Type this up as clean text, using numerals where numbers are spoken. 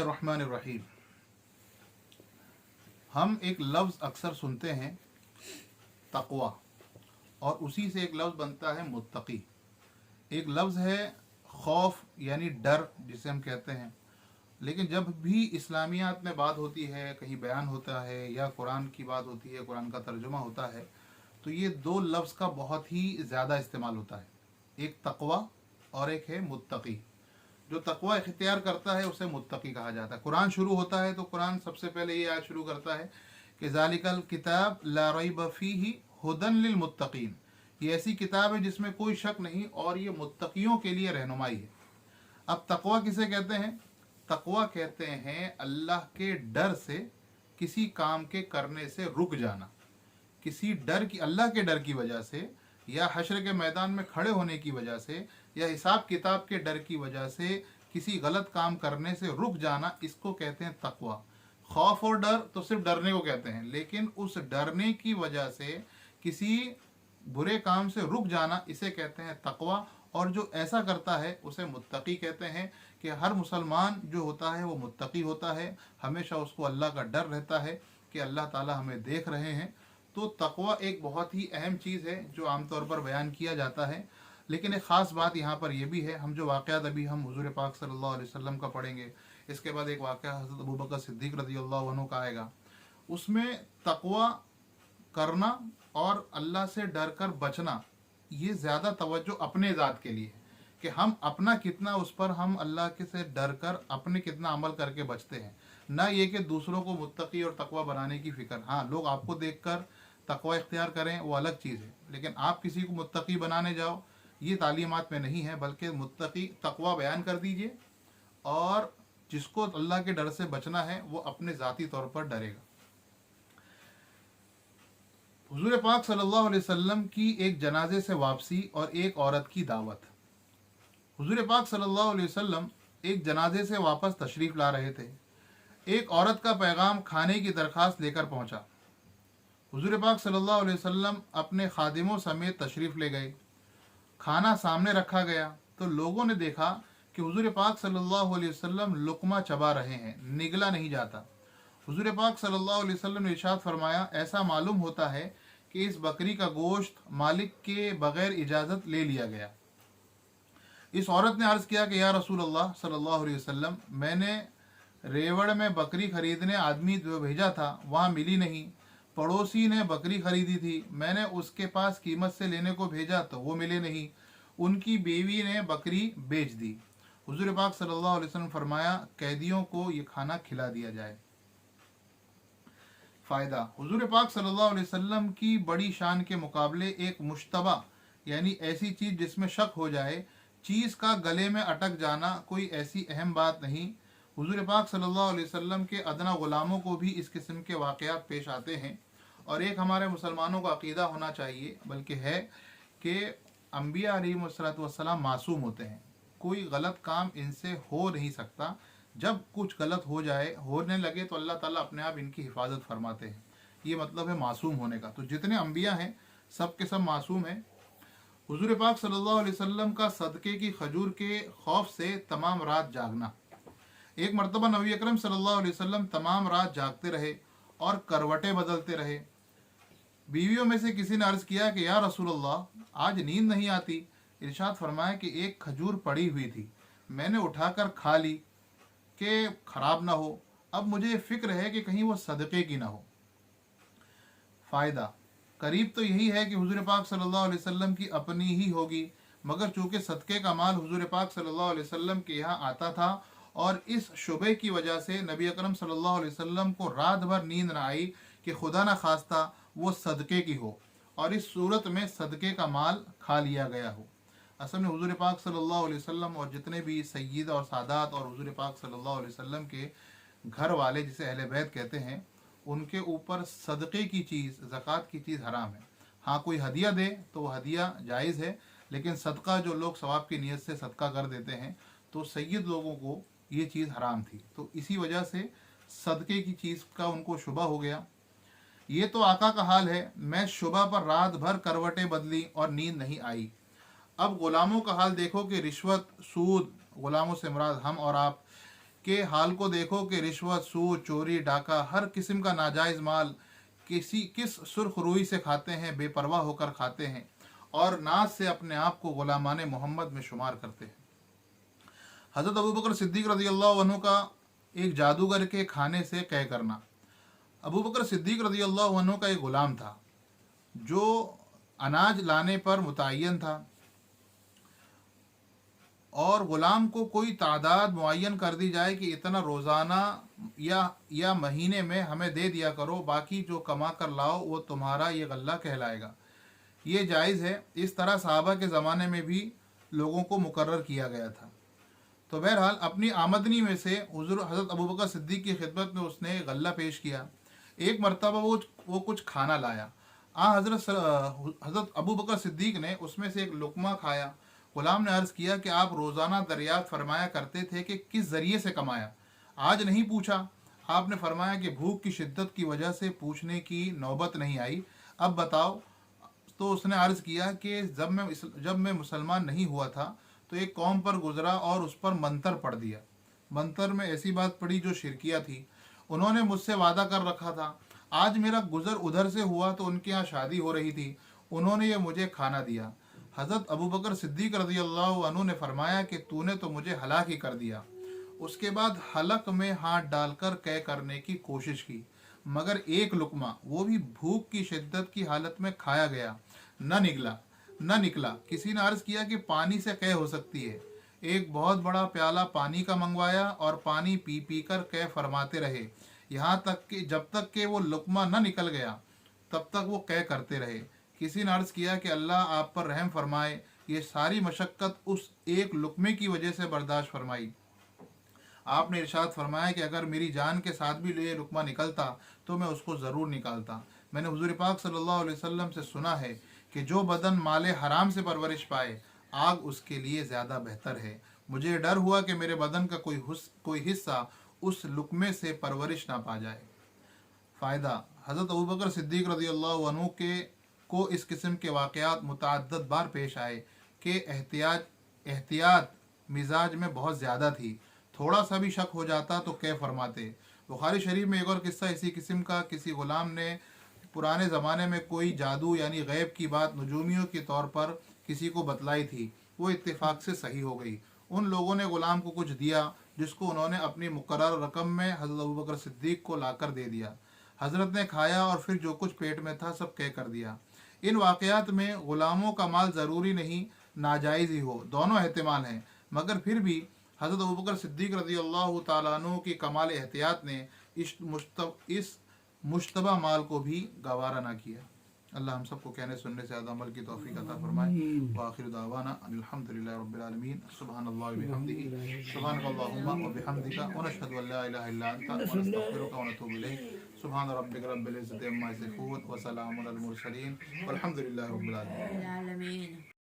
बिस्मिल्लाहिर्रहमानिर्रहीम। हम एक लफ्ज़ अक्सर सुनते हैं तक़वा, और उसी से एक लफ्ज़ बनता है मुत्तकी। एक लफ्ज़ है खौफ यानी डर जिसे हम कहते हैं। लेकिन जब भी इस्लामियात में बात होती है, कहीं बयान होता है या कुरान की बात होती है, कुरान का तर्जुमा होता है, तो ये दो लफ्ज़ का बहुत ही ज़्यादा इस्तेमाल होता है। एक तक़वा और एक है मुत्तकी। जो तक़वा इख्तियार करता है उसे मुत्तकी कहा जाता है। कुरान शुरू होता है तो कुरान सबसे पहले ये आयत शुरू करता है कि ज़ालिकल किताब ला रैब फीही हुदन लिल मुत्तकीन। ये ऐसी किताब है जिसमें कोई शक नहीं और ये मुत्तकियों के लिए रहनुमाई है। अब तक़वा किसे कहते हैं? तक़वा कहते हैं अल्लाह के डर से किसी काम के करने से रुक जाना। किसी डर की, अल्लाह के डर की वजह से, या हश्र के मैदान में खड़े होने की वजह से, या हिसाब किताब के डर की वजह से किसी गलत काम करने से रुक जाना, इसको कहते हैं तक़वा। खौफ और डर तो सिर्फ डरने को कहते हैं, लेकिन उस डरने की वजह से किसी बुरे काम से रुक जाना, इसे कहते हैं तक़वा। और जो ऐसा करता है उसे मुत्तकी कहते हैं। कि हर मुसलमान जो होता है वो मुत्तकी होता है, हमेशा उसको अल्लाह का डर रहता है कि अल्लाह ताला हमें देख रहे हैं। तो तक़वा एक बहुत ही अहम चीज़ है जो आमतौर पर बयान किया जाता है। लेकिन एक ख़ास बात यहाँ पर यह भी है, हम जो वाक़यात अभी हम हुज़ूर पाक सल्लल्लाहु अलैहि वसल्लम का पढ़ेंगे, इसके बाद एक वाक़या हज़रत अबू बकर सिद्दीक़ रज़ियल्लाहु अन्हु का आएगा। उसमें तक़वा करना और अल्लाह से डर कर बचना, ये ज़्यादा तवज्जो अपने ज़ात के लिए है कि हम अपना कितना उस पर हम अल्लाह के से डर कर अपने कितना अमल करके बचते हैं, ना ये कि दूसरों को मुत्तकी और तक़वा बनाने की फ़िक्र। हाँ, लोग आपको देखकर तक़वा इख्तियार करें वो अलग चीज़ है, लेकिन आप किसी को मुत्तकी बनाने जाओ ये तालीमात में नहीं है। बल्कि मुत्तकी तक़वा बयान कर दीजिए और जिसको अल्लाह के डर से बचना है वो अपने ज़ाती तौर पर डरेगा। हुज़ूर पाक सल्लल्लाहु अलैहि वसल्लम की एक जनाजे से वापसी और एक औरत की दावत। हुज़ूर पाक सल्लल्लाहु अलैहि वसल्लम एक जनाजे से वापस तशरीफ़ ला रहे थे। एक औरत का पैगाम खाने की दरख्वास्त लेकर पहुंचा। हुज़ूर पाक सल्लल्लाहु अलैहि वसल्लम अपने खादिमों समेत तशरीफ़ ले गए। खाना सामने रखा गया तो लोगों ने देखा कि हुज़ूर पाक सल्लल्लाहु अलैहि वसल्लम लुक़मा चबा रहे हैं, निगला नहीं जाता। हुज़ूर पाक सल्लल्लाहु अलैहि वसल्लम ने इरशाद फरमाया, ऐसा मालूम होता है कि इस बकरी का गोश्त मालिक के बग़ैर इजाज़त ले लिया गया। इस औरत ने अर्ज़ किया कि या रसूल अल्लाह सल्लल्लाहु अलैहि वसल्लम, मैंने रेवड़ में बकरी खरीदने आदमी जो भेजा था वहाँ मिली नहीं। पड़ोसी ने बकरी खरीदी थी, मैंने उसके पास कीमत से लेने को भेजा तो वो मिले नहीं। उनकी बीवी ने बकरी बेच दी। हुज़ूर पाक सल्लल्लाहु अलैहि वसल्लम फरमाया, कैदियों को ये खाना खिला दिया जाए। फ़ायदा, हुज़ूर पाक सल्लल्लाहु अलैहि वसल्लम की बड़ी शान के मुकाबले एक मुश्तबा यानी ऐसी चीज़ जिसमें शक हो जाए, चीज़ का गले में अटक जाना कोई ऐसी अहम बात नहीं। हुज़ूर पाक सल्लल्लाहु अलैहि वसल्लम के अदना ग़ुलामों को भी इस किस्म के वाक़यात पेश आते हैं। और एक हमारे मुसलमानों का अक़ीदा होना चाहिए, बल्कि है, कि अम्बिया अलैहिमुस्सलाम मासूम होते हैं। कोई गलत काम इनसे हो नहीं सकता। जब कुछ गलत हो जाए, होने लगे, तो अल्लाह ताला अपने आप इनकी हिफाजत फरमाते हैं। ये मतलब है मासूम होने का। तो जितने अम्बिया हैं सब के सब मासूम हैं। हुज़ूर पाक सल्लल्लाहु अलैहि वसल्लम का सदक़े की खजूर के खौफ से तमाम रात जागना। एक मरतबा नबी अकरम सल्लल्लाहु अलैहि वसल्लम तमाम रात जागते रहे और करवटें बदलते रहे। बीवियों में से किसी ने अर्ज़ किया कि या रसूल अल्लाह, आज नींद नहीं आती। इरशाद फरमाया कि एक खजूर पड़ी हुई थी, मैंने उठाकर खा ली कि ख़राब ना हो। अब मुझे फ़िक्र है कि कहीं वो सदक़े की ना हो। फ़ायदा, करीब तो यही है कि हुज़ूर पाक सल्लल्लाहु अलैहि वसल्लम की अपनी ही होगी, मगर चूँकि सदक़े का माल हुज़ूर पाक सल्लल्लाहु अलैहि वसल्लम के यहाँ आता था और इस शुबे की वजह से नबी अकरम सल्लल्लाहु अलैहि वसल्लम को रात भर नींद ना आई कि खुदा न खास्ता वो सदक़े की हो और इस सूरत में सदक़े का माल खा लिया गया हो। असल में हुज़ूर पाक सल्लल्लाहु अलैहि वसल्लम और जितने भी सय्यद और सादात और हुज़ूर पाक सल्लल्लाहु अलैहि वसल्लम के घर वाले, जिसे अहले बैत कहते हैं, उनके ऊपर सदक़े की चीज़, ज़कात की चीज़ हराम है। हाँ, कोई हदिया दे तो वह हदिया जायज़ है, लेकिन सदका जो लोग सवाब की नीयत से सदका कर देते हैं, तो सय्यद लोगों को ये चीज़ हराम थी। तो इसी वजह से सदक़े की चीज़ का उनको शुबा हो गया। ये तो आका का हाल है, मैं शुबा पर रात भर करवटें बदली और नींद नहीं आई। अब ग़ुलामों का हाल देखो कि रिश्वत, सूद, ग़ुलामों से मुराद हम और आप, के हाल को देखो कि रिश्वत, सूद, चोरी, डाका, हर किस्म का नाजायज़ माल किस सुर्ख रूई से खाते हैं, बेपरवाह होकर खाते हैं और नाज से अपने आप को गुलामान मोहम्मद में शुमार करते हैं। हज़रत अबू बकर सिद्दीक़ रज़ियल्लाहु अन्हु का एक जादूगर के खाने से कह करना। अबू बकर सिद्दीक़ रज़ियल्लाहु अन्हु का एक ग़ुलाम था जो अनाज लाने पर मुतय्यन था और ग़ुलाम को कोई तादाद मुअय्यन कर दी जाए कि इतना रोज़ाना या महीने में हमें दे दिया करो, बाकी जो कमा कर लाओ वो तुम्हारा ये गल्ला कहलाएगा। ये जायज़ है। इस तरह सहाबा के ज़माने में भी लोगों को मुकर्रर किया गया था। तो बहरहाल अपनी आमदनी में से हुज़ूर हज़रत अबू बकर सिद्दीक़ की खिदमत में उसने गल्ला पेश किया। एक मरतबा वो कुछ खाना लाया। हज़रत अबू बकर सिद्दीक़ ने उसमें से एक लुक़मा खाया। ग़ुलाम ने अर्ज़ किया कि आप रोज़ाना दरियाफ़त फरमाया करते थे कि किस ज़रिए से कमाया, आज नहीं पूछा। आपने फरमाया कि भूख की शिद्दत की वजह से पूछने की नौबत नहीं आई, अब बताओ। तो उसने अर्ज़ किया कि जब मैं मुसलमान नहीं हुआ था तो एक कौम पर गुज़रा और उस पर मंतर पढ़ दिया। मंतर में ऐसी बात पड़ी जो शिरकिया थी। उन्होंने मुझसे वादा कर रखा था। आज मेरा गुज़र उधर से हुआ तो उनके यहाँ शादी हो रही थी, उन्होंने ये मुझे खाना दिया। हज़रत अबू बकर सिद्दीक़ रज़ियल्लाहु अन्हु ने फरमाया कि तूने तो मुझे हलाक ही कर दिया। उसके बाद हलक में हाथ डालकर कह करने की कोशिश की, मगर एक लुक़मा, वो भी भूख की शिद्दत की हालत में खाया गया, न निकला। किसी ने अर्ज़ किया कि पानी से कह हो सकती है। एक बहुत बड़ा प्याला पानी का मंगवाया और पानी पी पी कर कह फरमाते रहे, यहाँ तक कि जब तक कि वो लुक़मा न निकल गया तब तक वो कह करते रहे। किसी ने अर्ज़ किया कि अल्लाह आप पर रहम फरमाए, ये सारी मशक्क़त उस एक लुक़मे की वजह से बर्दाश्त फरमाई। आपने इरशाद फरमाया कि अगर मेरी जान के साथ भी ये लुक़मा निकलता तो मैं उसको ज़रूर निकालता। मैंने हुज़ूर पाक सल्लल्लाहु अलैहि वसल्लम से सुना है कि जो बदन माले हराम से परवरिश पाए, आग उसके लिए ज़्यादा बेहतर है। मुझे डर हुआ कि मेरे बदन का कोई हिस्सा उस लुक़मे से परवरिश ना पा जाए। फ़ायदा, हज़रत अबू बकर सिद्दीक़ रज़ियल्लाहु अन्हु को इस किस्म के वाक़यात मुतअद्दिद बार पेश आए कि एहतियात मिजाज में बहुत ज़्यादा थी। थोड़ा सा भी शक हो जाता तो क्या फरमाते। बुखारी शरीफ में एक और किस्सा इसी किस्म का, किसी ग़ुलाम ने पुराने ज़माने में कोई जादू यानी गैब की बात नजूमियों के तौर पर किसी को बतलाई थी। वो इत्तेफाक से सही हो गई। उन लोगों ने ग़ुलाम को कुछ दिया जिसको उन्होंने अपनी मुकर्रर रकम में हज़रत अबू बकर सिद्दीक़ को लाकर दे दिया। हज़रत ने खाया और फिर जो कुछ पेट में था सब कह कर दिया। इन वाक़यात में ग़ुलामों का माल ज़रूरी नहीं नाजायज़ ही हो, दोनों एहतिमाल हैं, मगर फिर भी हज़रत अबू बकर सिद्दीक़ रज़ियल्लाहु ताला अन्हु की कमाल एहतियात ने इस मुश्तबा माल को भी गवारा ना किया। अल्लाह हम सबको कहने सुनने से ज़्यादा अमल की तौफ़ीक़ अता फरमाए। व आखिरु दावाना अल्हम्दुलिल्लाहि रब्बिल आलमीन। सुब्हानल्लाहि व बिहम्दिही सुब्हानकल्लाहुम्मा व बिहम्दिका व नशहदु अन ला इलाहा इल्ला अंता व नस्तगफिरुका व नतूबु इलैक। सुब्हान रब्बिका रब्बिल इज़्ज़ति अम्मा यसिफून व सलामुन अलल मुरसलीन वल्हम्दुलिल्लाहि रब्बिल आलमीन।